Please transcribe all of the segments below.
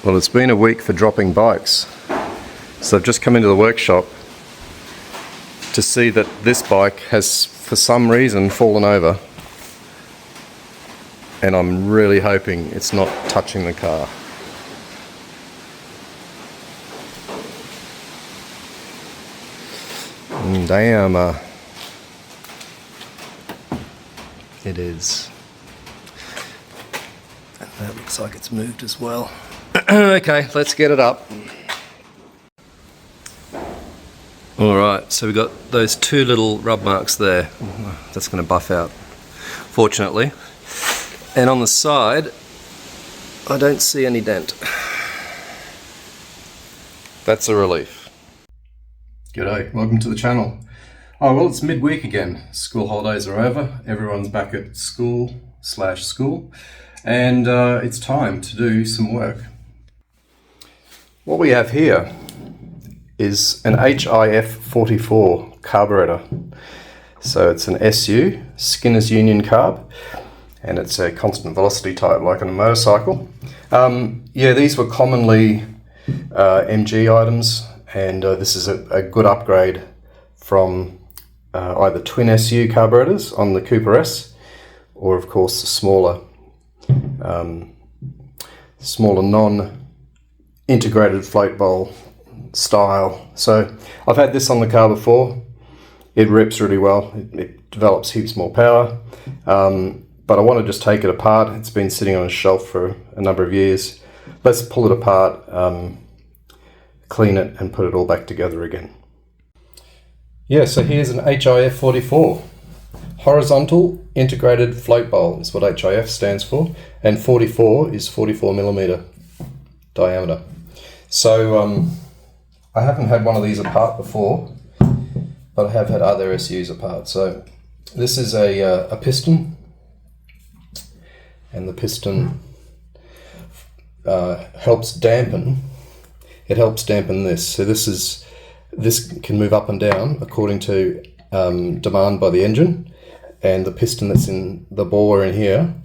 Well, it's been a week for dropping bikes, so I've just come into the workshop to see that this bike has for some reason fallen over, and I'm really hoping it's not touching the car. Damn, it is. And that looks like it's moved as well. Okay, let's get it up. Alright, so we've got those two little rub marks there. That's going to buff out, fortunately. And on the side, I don't see any dent. That's a relief. G'day, welcome to the channel. Oh well, it's midweek again. School holidays are over. Everyone's back at school, and it's time to do some work. What we have here is an HIF44 carburettor. So it's an SU, Skinner's Union carb, and it's a constant velocity type like on a motorcycle. Yeah, these were commonly MG items, and this is a good upgrade from either twin SU carburetors on the Cooper S, or of course the smaller non-integrated float bowl style. So I've had this on the car before. It rips really well. It develops heaps more power. But I want to just take it apart. It's been sitting on a shelf for a number of years. Let's pull it apart, clean it, and put it all back together again. Yeah, so here's an HIF44. Horizontal Integrated Float Bowl is what HIF stands for, and 44 is 44mm diameter. So I haven't had one of these apart before, but I have had other SUs apart. So this is a piston, and the piston helps dampen. It helps dampen this. So this can move up and down according to demand by the engine, and the piston that's in the bore in here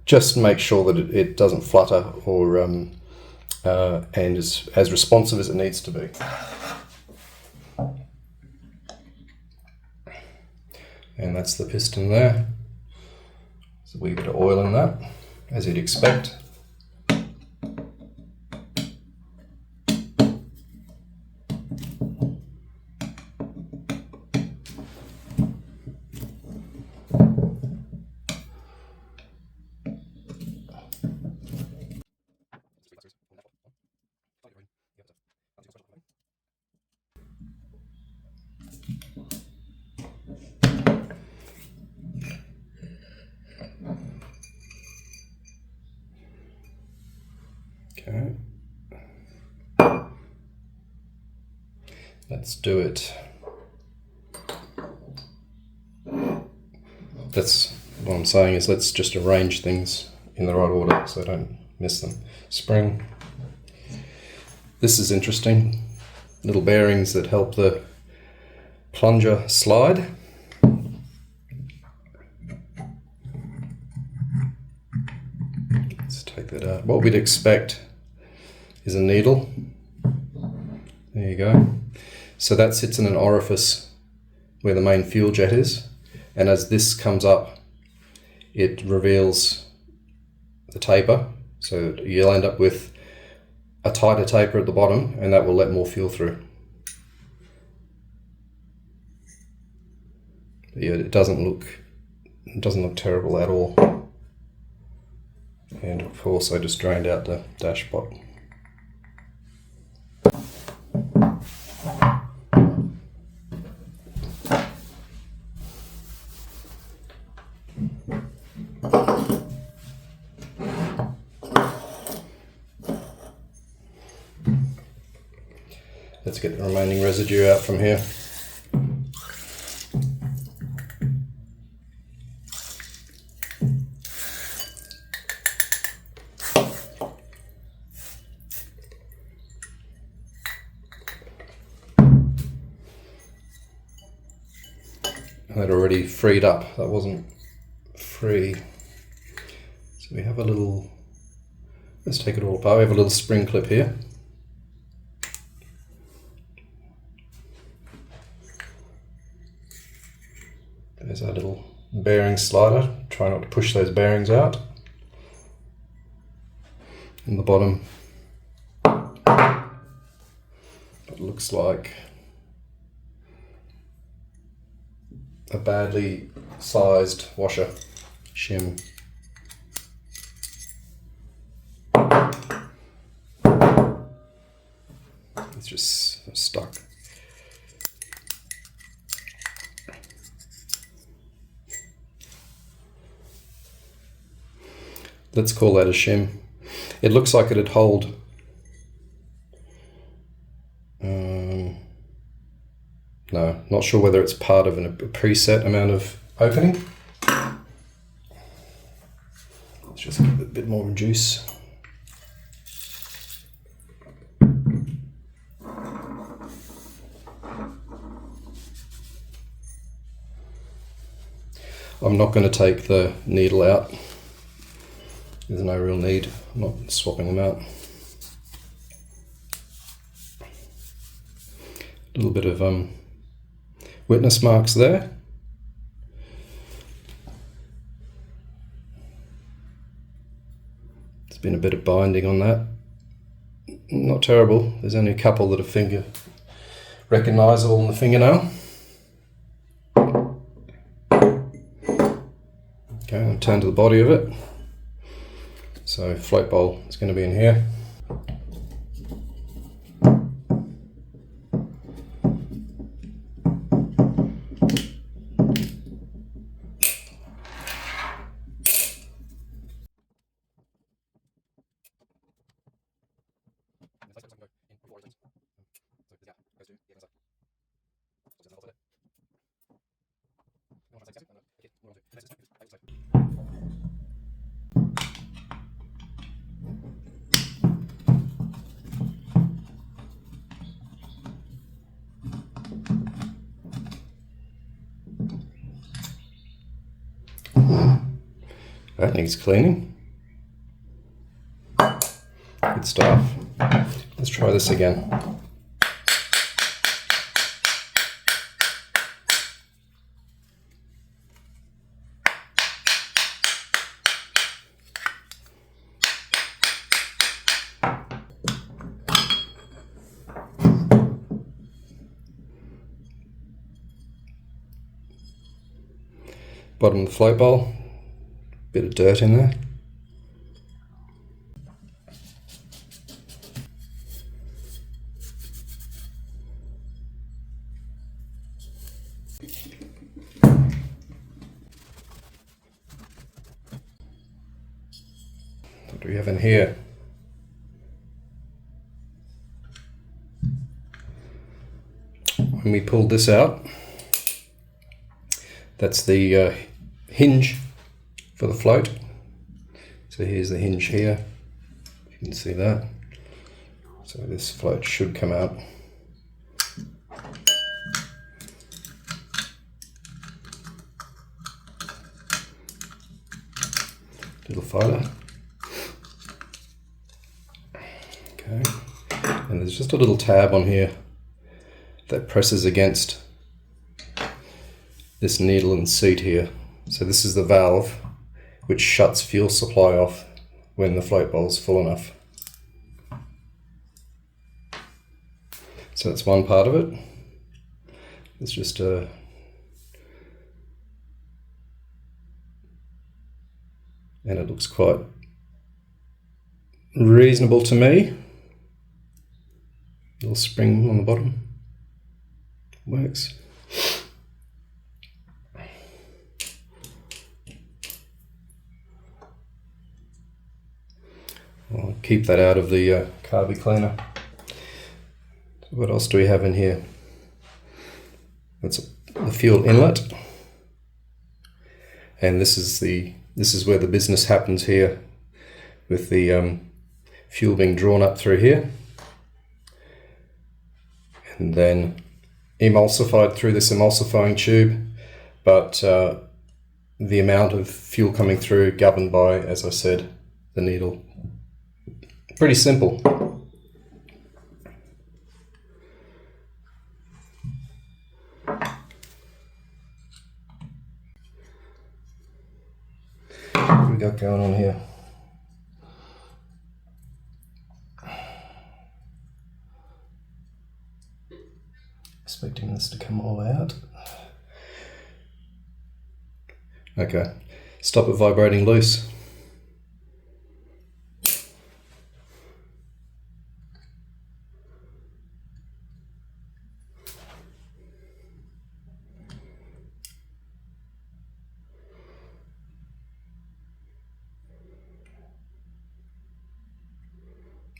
just make sure that it doesn't flutter or and is as responsive as it needs to be. And that's the piston there. There's a wee bit of oil in that, as you'd expect. Okay, let's do it. That's what I'm saying, is let's just arrange things in the right order so I don't miss them. Spring. This is interesting. Little bearings that help the plunger slide. Let's take that out. What we'd expect is a needle. There you go. So that sits in an orifice where the main fuel jet is, and as this comes up, it reveals the taper. So you'll end up with a tighter taper at the bottom, and that will let more fuel through. But yeah, it doesn't look terrible at all. And of course, I just drained out the dashpot. Let's get the remaining residue out from here. That already freed up. That wasn't free. So we have a little Let's take it all apart. We have a little spring clip here. There's our little bearing slider. Try not to push those bearings out. In the bottom, it looks like a badly sized washer shim. It's just stuck. Let's call that a shim. It looks like it'd hold no, not sure whether it's part of a preset amount of opening. Let's just give it a bit more juice. I'm not going to take the needle out. There's no real need. I'm not swapping them out. A little bit of witness marks there. There's been a bit of binding on that. Not terrible. There's only a couple that are recognisable in the fingernail. Okay, I'll turn to the body of it. So float bowl is going to be in here. That needs cleaning. Good stuff. Let's try this again. Bottom of the float bowl. Bit of dirt in there. What do we have in here? When we pulled this out, that's the hinge for the float. So here's the hinge here, you can see that. So this float should come out. Little fighter. Okay, and there's just a little tab on here that presses against this needle and seat here. So this is the valve which shuts fuel supply off when the float bowl is full enough. So that's one part of it. It's just a and it looks quite reasonable to me. Little spring on the bottom. Works. I'll keep that out of the carby cleaner. What else do we have in here? That's the fuel inlet, and this is where the business happens here, with the fuel being drawn up through here, and then emulsified through this emulsifying tube. But the amount of fuel coming through governed by, as I said, the needle Pretty simple. What do we got going on here? Expecting this to come all out. Okay, stop it vibrating loose.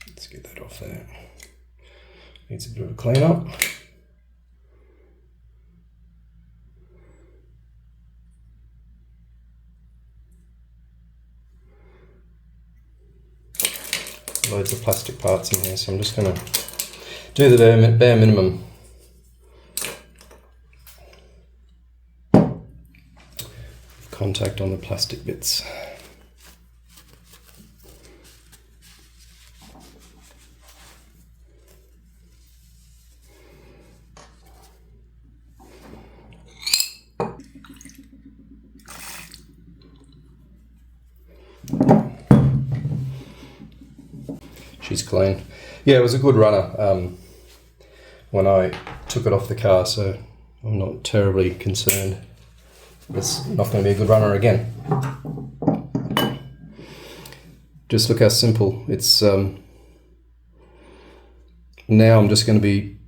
Let's get that off there. Needs a bit of a clean up. Loads of plastic parts in here, so I'm just going to do the bare minimum. Contact on the plastic bits. She's clean. Yeah, it was a good runner when I took it off the car, so I'm not terribly concerned. It's not going to be a good runner again. Just look how simple. It's now I'm just going to be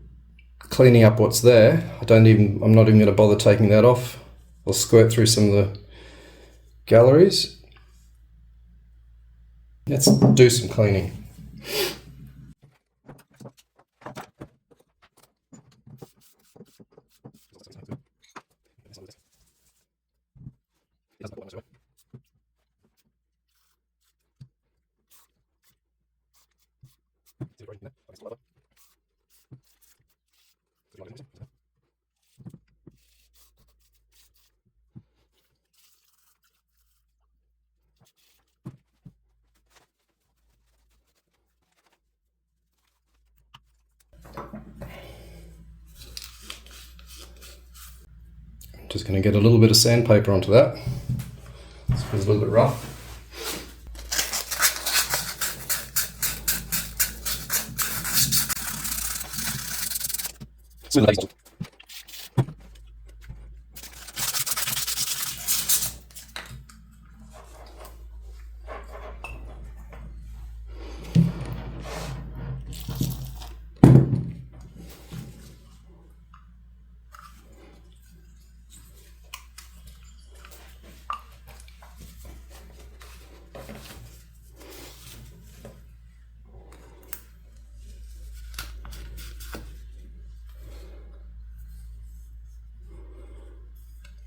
cleaning up what's there. I'm not even going to bother taking that off. I'll squirt through some of the galleries. Let's do some cleaning. Just going to get a little bit of sandpaper onto that. This feels a little bit rough.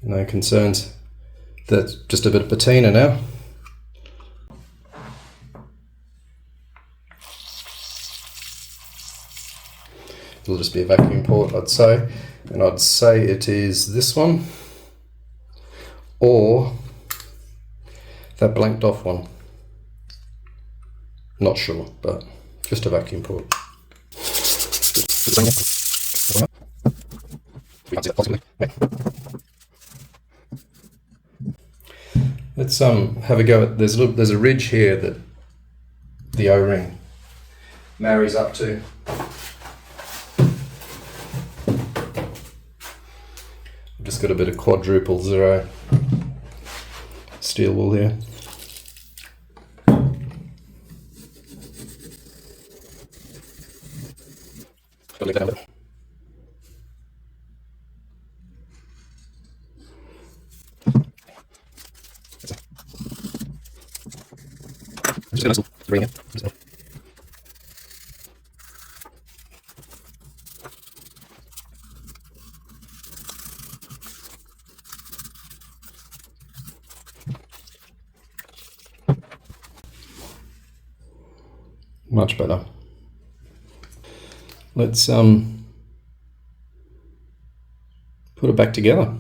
No concerns. That's just a bit of patina now. It'll just be a vacuum port, I'd say. And I'd say it is this one or that blanked off one. Not sure, but just a vacuum port. Let's have a go at, there's a ridge here that the O-ring marries up to. I've just got a bit of quadruple zero steel wool here. Much better. Let's put it back together.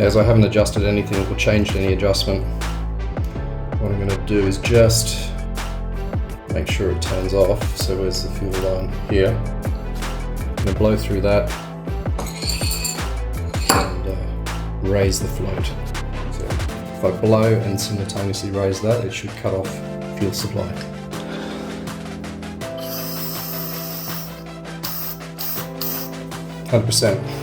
as I haven't adjusted anything or changed any adjustment, what I'm going to do is just make sure it turns off. So where's the fuel line? Here. I'm going to blow through that and raise the float. So if I blow and simultaneously raise that, it should cut off fuel supply. %.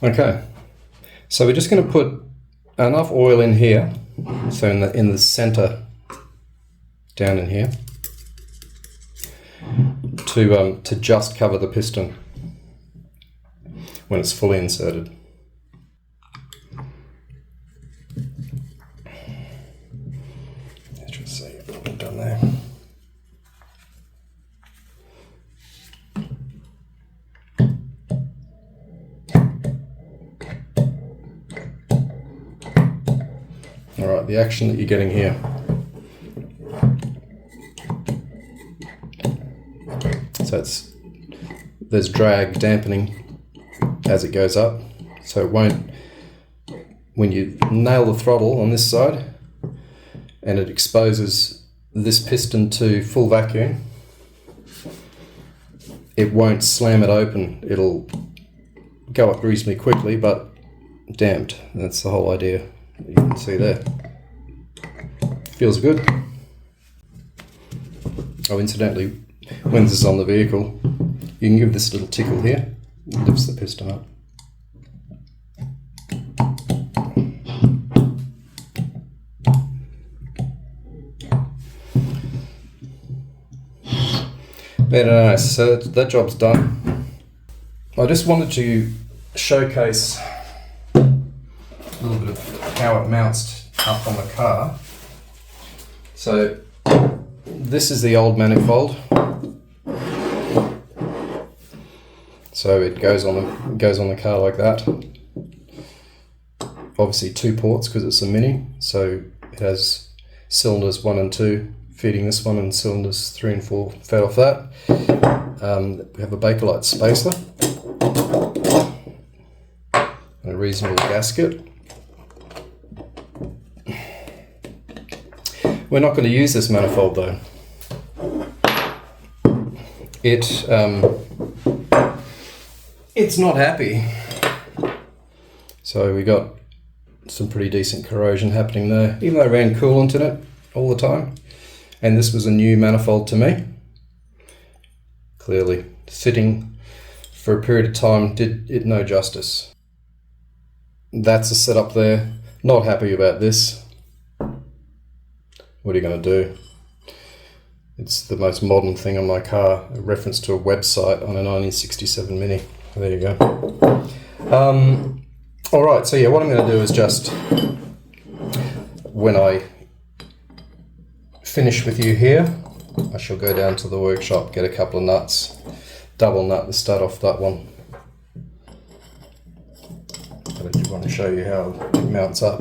Okay, so we're just going to put enough oil in here, so in the center, down in here, to just cover the piston when it's fully inserted. Let's just see what we've done there. Alright, the action that you're getting here. So there's drag dampening as it goes up, so it won't, when you nail the throttle on this side and it exposes this piston to full vacuum, it won't slam it open. It'll go up reasonably quickly but damped. That's the whole idea. You can see there. Feels good. Oh, incidentally, when this is on the vehicle, you can give this a little tickle here. It lifts the piston up. Very nice. So that job's done. I just wanted to showcase a little bit of how it mounts up on the car. So this is the old manifold. So it goes on the car like that. Obviously 2 ports because it's a Mini, so it has cylinders 1 and 2 feeding this one and cylinders 3 and 4 fed off that. We have a Bakelite spacer and a reasonable gasket. We're not going to use this manifold though. It's not happy. So we got some pretty decent corrosion happening there, even though I ran coolant in it all the time. And this was a new manifold to me. Clearly, sitting for a period of time did it no justice. That's a setup there. Not happy about this. What are you going to do? It's the most modern thing on my car, a reference to a website on a 1967 Mini. There you go. Alright, so yeah, what I'm going to do is just, when I finish with you here, I shall go down to the workshop, get a couple of nuts, double nut and start off that one. But I do want to show you how it mounts up.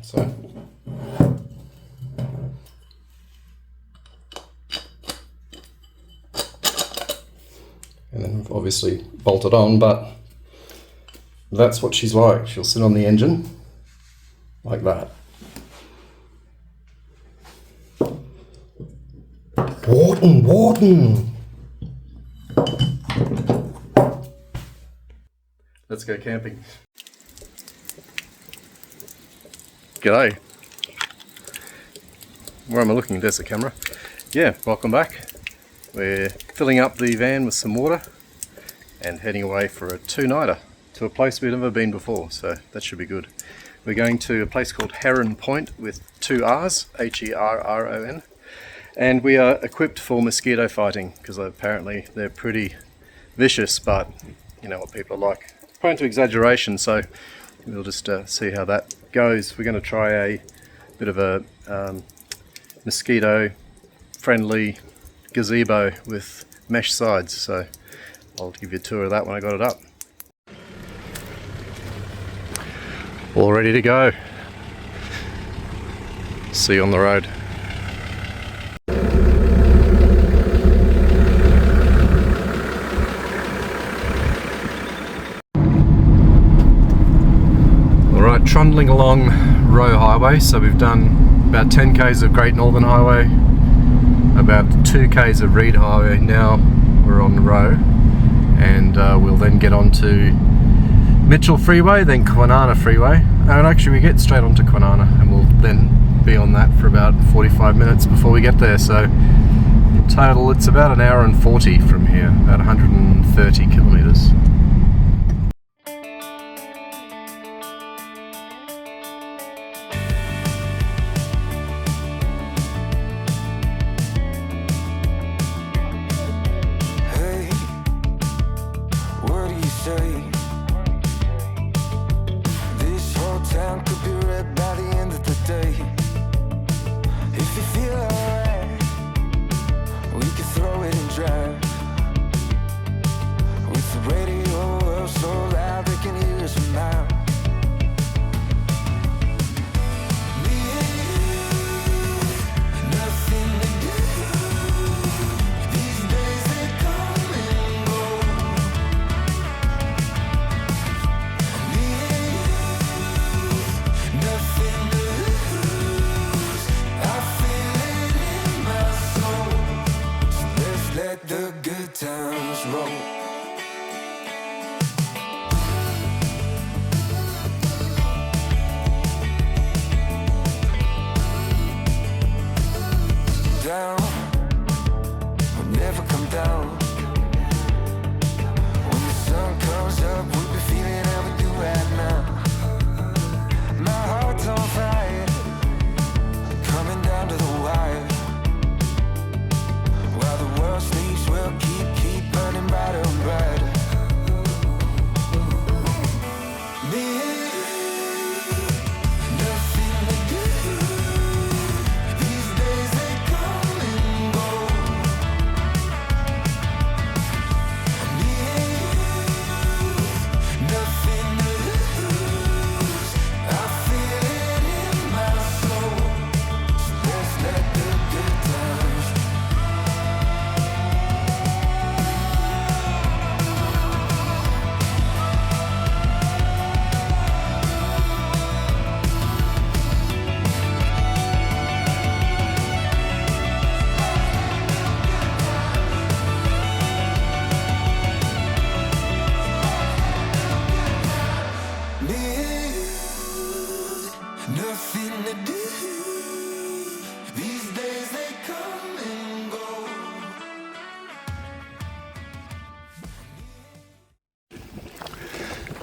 So and then we've obviously bolted on, but that's what she's like. She'll sit on the engine like that. Warden! Let's go camping. G'day. Where am I looking? There's the camera. Yeah, welcome back. We're filling up the van with some water and heading away for a two-nighter to a place we've never been before, so that should be good. We're going to a place called Herron Point with 2 R's, H-E-R-R-O-N, and we are equipped for mosquito fighting because apparently they're pretty vicious, but you know what people are like, prone to exaggeration, so we'll just see how that goes. We're going to try a bit of a mosquito friendly gazebo with mesh sides, so I'll give you a tour of that when I got it up. All ready to go. See you on the road. Alright, trundling along Roe Highway, so we've done about 10 k's of Great Northern Highway, about 2 k's of Reed Highway. Now we're on Roe, and we'll then get on to Mitchell Freeway, then Kwinana Freeway, and actually we get straight onto Kwinana, and we'll then be on that for about 45 minutes before we get there. So in total it's about an hour and 40 from here, about 130 kilometers. Radio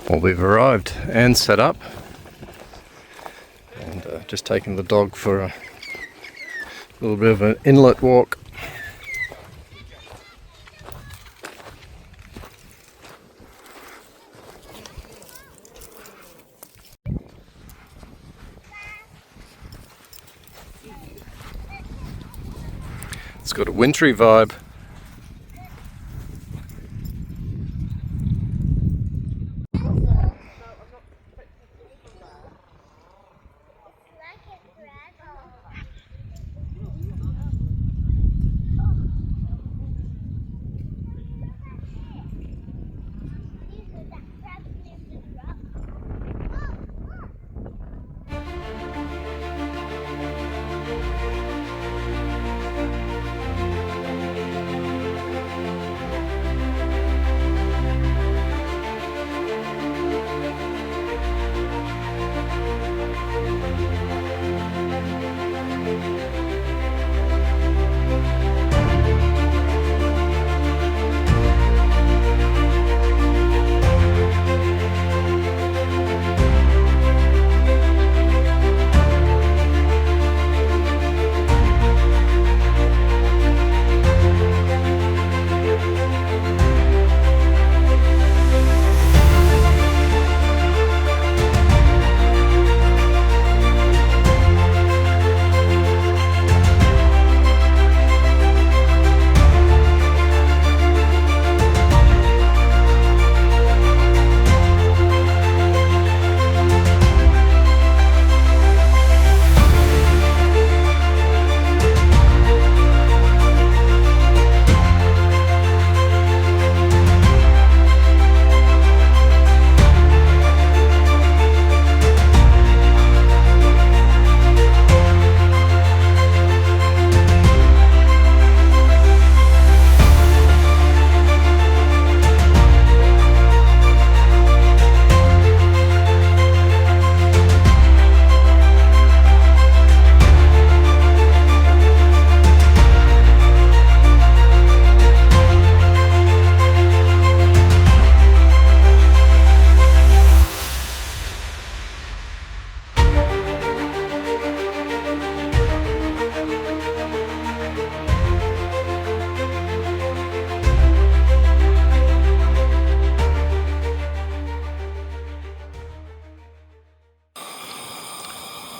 Well, we've arrived and set up, and just taking the dog for a little bit of an inlet walk. It's got a wintry vibe.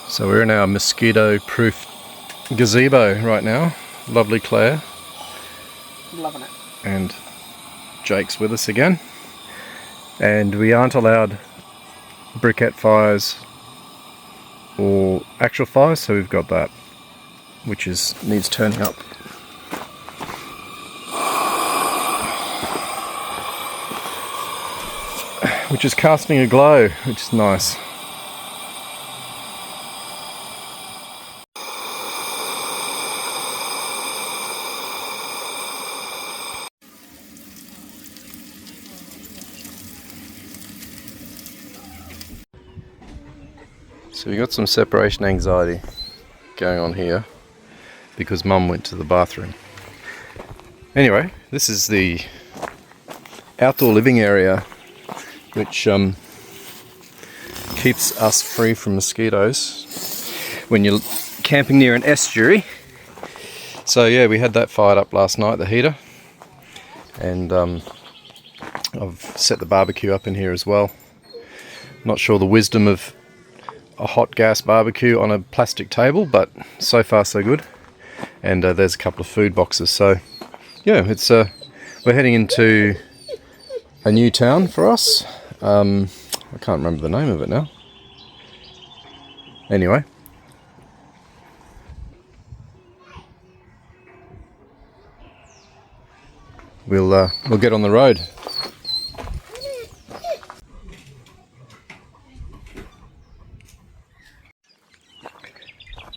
So we're in our mosquito-proof gazebo right now. Lovely Claire. Loving it. And Jake's with us again. And we aren't allowed briquette fires or actual fires, so we've got that, which needs turning up. Which is casting a glow, which is nice. So we got some separation anxiety going on here because Mum went to the bathroom. Anyway, this is the outdoor living area which keeps us free from mosquitoes when you're camping near an estuary. So yeah, we had that fired up last night, the heater, and I've set the barbecue up in here as well. Not sure the wisdom of a hot gas barbecue on a plastic table, but so far so good. And there's a couple of food boxes. So yeah, it's we're heading into a new town for us. I can't remember the name of it now. Anyway, we'll get on the road.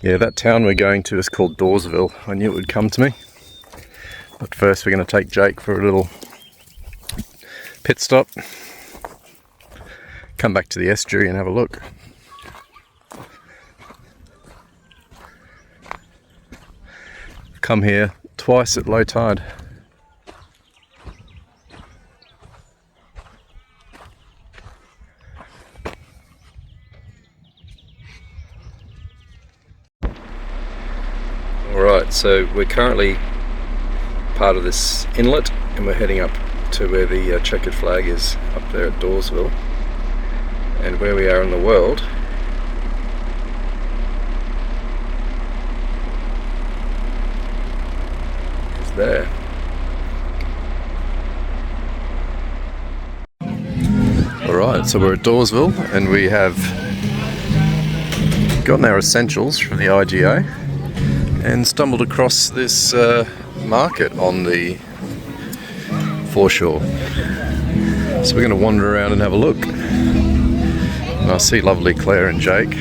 Yeah, that town we're going to is called Dawesville. I knew it would come to me. But first we're going to take Jake for a little pit stop. Come back to the estuary and have a look. Come here twice at low tide. So we're currently part of this inlet and we're heading up to where the checkered flag is, up there at Dawesville. And where we are in the world is there. Alright, so we're at Dawesville and we have gotten our essentials from the IGA and stumbled across this market on the foreshore. So we're going to wander around and have a look. And I see lovely Claire and Jake.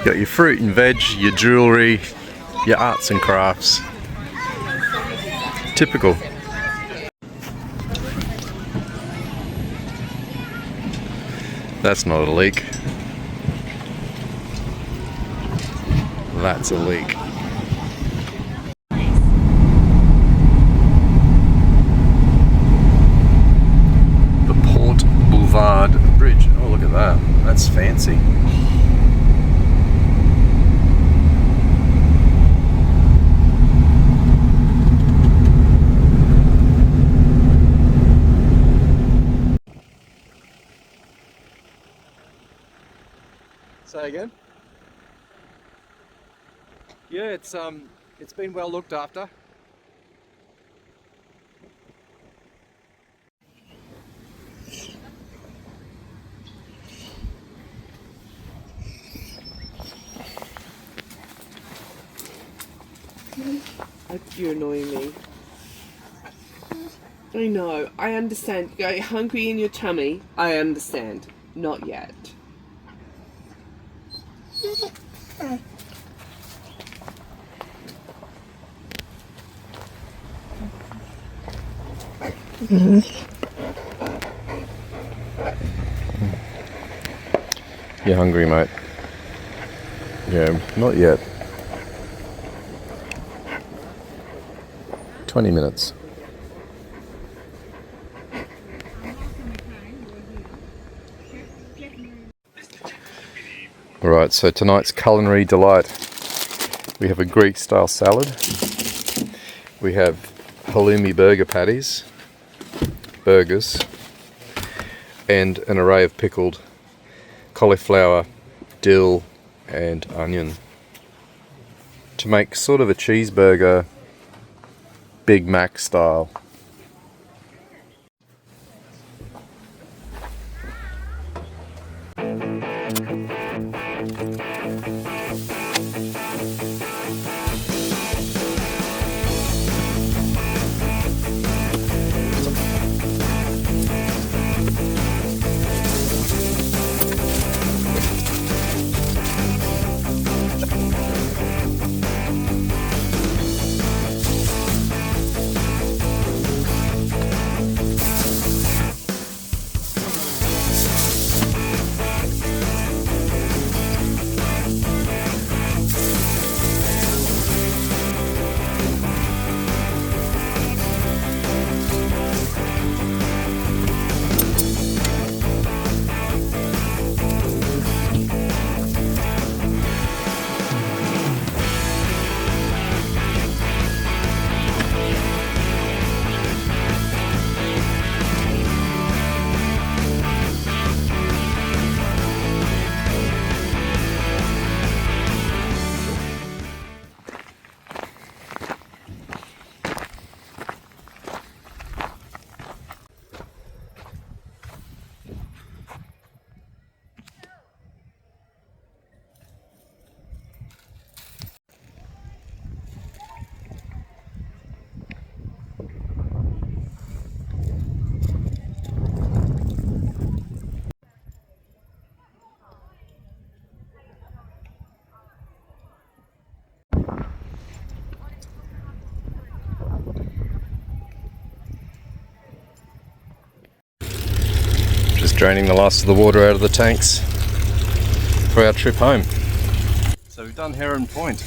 Got your fruit and veg, your jewellery, your arts and crafts. Typical. That's not a leak. That's a leak. The Port Boulevard Bridge. Oh, look at that. That's fancy. Say again? Yeah, it's been well looked after. You're annoying me. I know, I understand. You're hungry in your tummy. I understand. Not yet. You're hungry, mate? Yeah, not yet. 20 minutes. Alright, so tonight's culinary delight. We have a Greek style salad. We have halloumi burger patties, burgers, and an array of pickled cauliflower, dill and onion to make sort of a cheeseburger Big Mac style. Draining the last of the water out of the tanks for our trip home. So we've done Herron Point.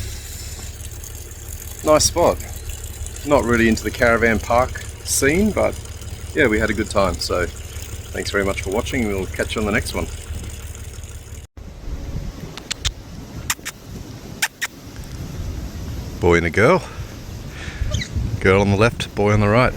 nice spot. Not really into the caravan park scene, but yeah, we had a good time. So thanks very much for watching. We'll catch you on the next one. Boy and a girl. Girl on the left, boy on the right.